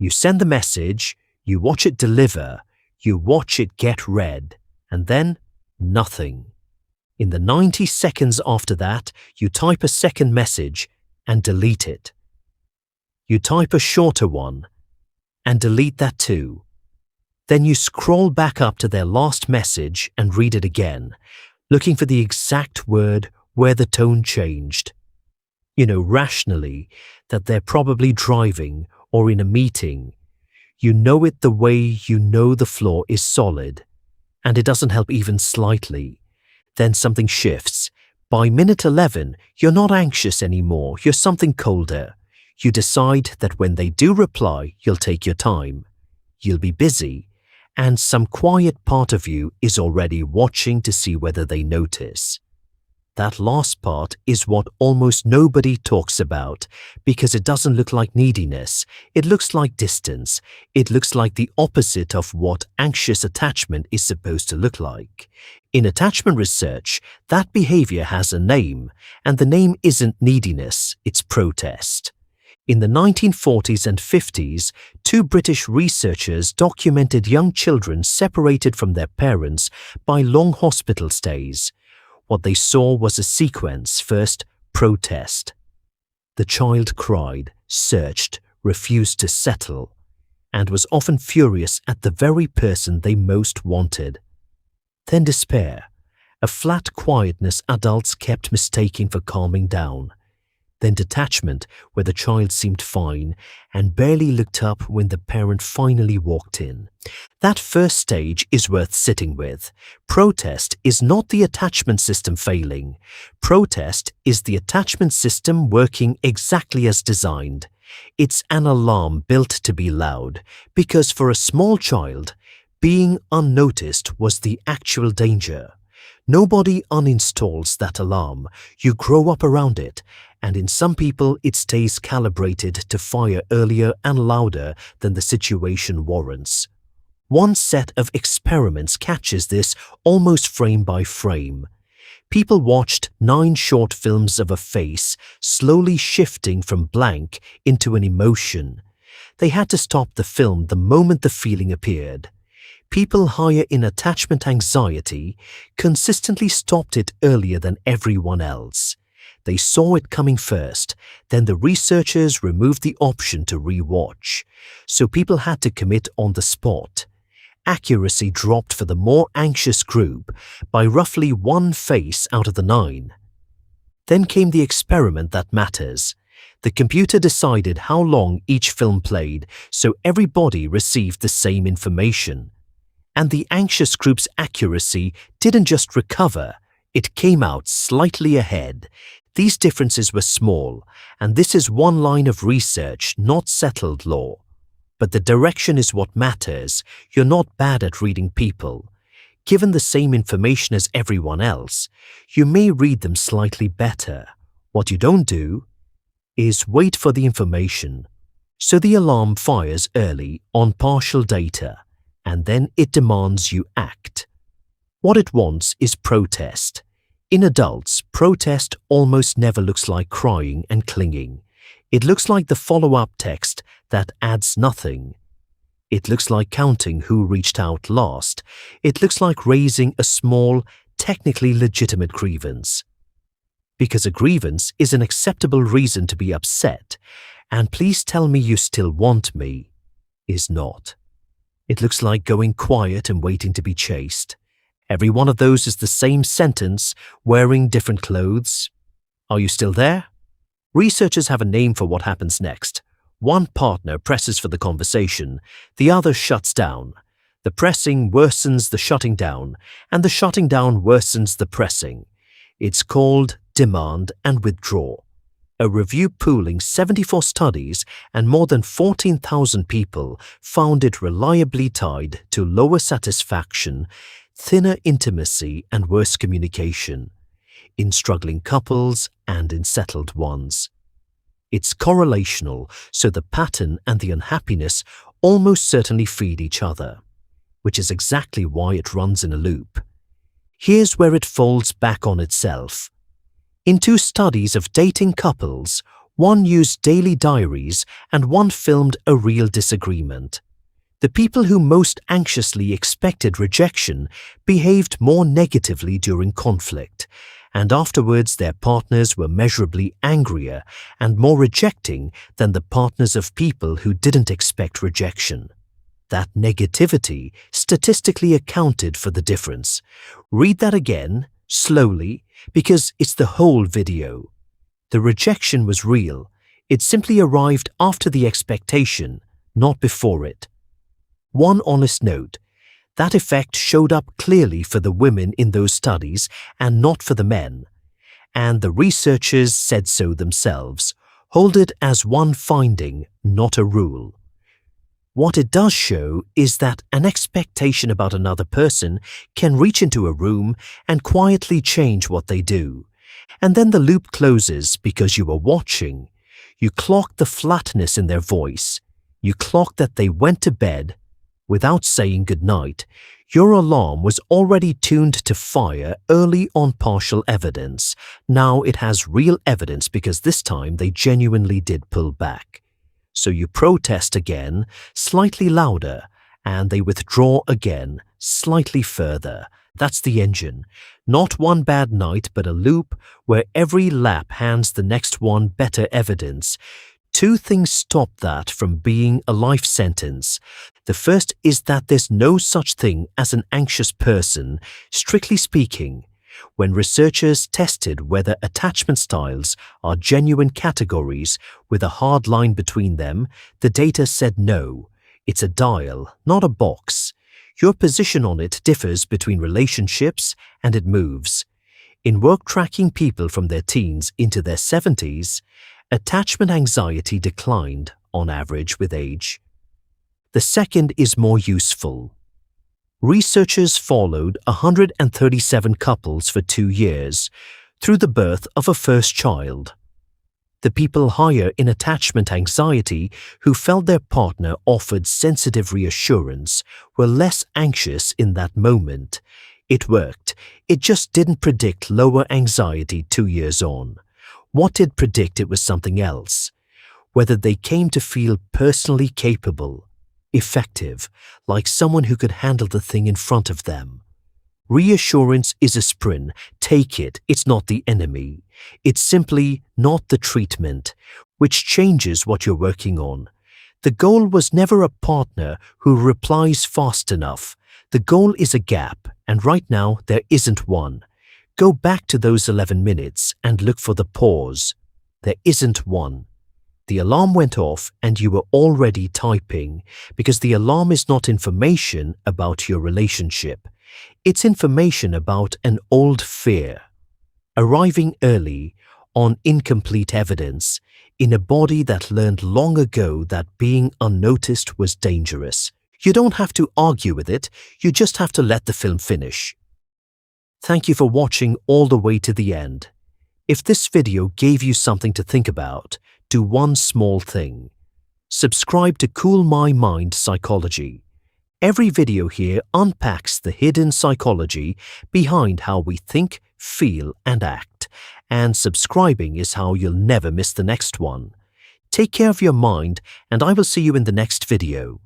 You send the message, you watch it deliver, you watch it get read, and then nothing. In the 90 seconds after that, you type a second message and delete it. You type a shorter one and delete that too. Then you scroll back up to their last message and read it again, looking for the exact word where the tone changed. You know rationally that they're probably driving or in a meeting. You know it the way you know the floor is solid, and it doesn't help even slightly. Then something shifts. By minute 11, you're not anxious anymore, you're something colder. You decide that when they do reply, you'll take your time. You'll be busy, and some quiet part of you is already watching to see whether they notice. That last part is what almost nobody talks about because it doesn't look like neediness. It looks like distance. It looks like the opposite of what anxious attachment is supposed to look like. In attachment research, that behavior has a name, and the name isn't neediness, it's protest. In the 1940s and 50s, two British researchers documented young children separated from their parents by long hospital stays. What they saw was a sequence. First, protest. The child cried, searched, refused to settle, and was often furious at the very person they most wanted. Then despair, a flat quietness adults kept mistaking for calming down. Then detachment, where the child seemed fine and barely looked up when the parent finally walked in. That first stage is worth sitting with. Protest is not the attachment system failing. Protest is the attachment system working exactly as designed. It's an alarm built to be loud, because for a small child, being unnoticed was the actual danger. Nobody uninstalls that alarm. You grow up around it, and in some people it stays calibrated to fire earlier and louder than the situation warrants. One set of experiments catches this almost frame by frame. People watched 9 short films of a face slowly shifting from blank into an emotion. They had to stop the film the moment the feeling appeared. People higher in attachment anxiety consistently stopped it earlier than everyone else. They saw it coming first, then the researchers removed the option to re-watch, so people had to commit on the spot. Accuracy dropped for the more anxious group by roughly 1 face out of the 9. Then came the experiment that matters. The computer decided how long each film played, so everybody received the same information. And the anxious group's accuracy didn't just recover, it came out slightly ahead. These differences were small, and this is one line of research, not settled law. But the direction is what matters. You're not bad at reading people. Given the same information as everyone else, you may read them slightly better. What you don't do is wait for the information. So the alarm fires early on partial data, and then it demands you act. What it wants is protest. In adults, protest almost never looks like crying and clinging. It looks like the follow-up text that adds nothing. It looks like counting who reached out last. It looks like raising a small, technically legitimate grievance. Because a grievance is an acceptable reason to be upset, and please tell me you still want me is not. It looks like going quiet and waiting to be chased. Every one of those is the same sentence, wearing different clothes. Are you still there? Researchers have a name for what happens next. One partner presses for the conversation, the other shuts down. The pressing worsens the shutting down, and the shutting down worsens the pressing. It's called demand and withdraw. A review pooling 74 studies and more than 14,000 people found it reliably tied to lower satisfaction, thinner intimacy, and worse communication in struggling couples and in settled ones. It's correlational, so the pattern and the unhappiness almost certainly feed each other, which is exactly why it runs in a loop. Here's where it folds back on itself. In 2 studies of dating couples, One used daily diaries and one filmed a real disagreement. The people who most anxiously expected rejection behaved more negatively during conflict, and afterwards their partners were measurably angrier and more rejecting than the partners of people who didn't expect rejection. That negativity statistically accounted for the difference. Read that again, slowly, because it's the whole video. The rejection was real. It simply arrived after the expectation, not before it. One honest note: that effect showed up clearly for the women in those studies and not for the men. And the researchers said so themselves. Hold it as one finding, not a rule. What it does show is that an expectation about another person can reach into a room and quietly change what they do. And then the loop closes because you were watching. You clocked the flatness in their voice. You clocked that they went to bed without saying goodnight. Your alarm was already tuned to fire early on partial evidence. Now it has real evidence because this time they genuinely did pull back. So you protest again, slightly louder, and they withdraw again, slightly further. That's the engine. Not one bad night, but a loop where every lap hands the next one better evidence. Two things stop that from being a life sentence. The first is that there's no such thing as an anxious person, strictly speaking. When researchers tested whether attachment styles are genuine categories with a hard line between them, the data said no. It's a dial, not a box. Your position on it differs between relationships and it moves. In work tracking people from their teens into their 70s, attachment anxiety declined on average with age. The second is more useful. Researchers followed 137 couples for 2 years through the birth of a first child. The people higher in attachment anxiety who felt their partner offered sensitive reassurance were less anxious in that moment. It worked. It just didn't predict lower anxiety 2 years on. What did predict it was something else. Whether they came to feel personally capable, effective, like someone who could handle the thing in front of them. Reassurance is a sprint. Take it. It's not the enemy. It's simply not the treatment, which changes what you're working on. The goal was never a partner who replies fast enough. The goal is a gap, and right now there isn't one. Go back to those 11 minutes and look for the pause. There isn't one. The alarm went off and you were already typing because the alarm is not information about your relationship. It's information about an old fear. Arriving early on incomplete evidence in a body that learned long ago that being unnoticed was dangerous. You don't have to argue with it, you just have to let the film finish. Thank you for watching all the way to the end. If this video gave you something to think about, do one small thing. Subscribe to Cool My Mind Psychology. Every video here unpacks the hidden psychology behind how we think, feel, and act, and subscribing is how you'll never miss the next one. Take care of your mind, and I will see you in the next video.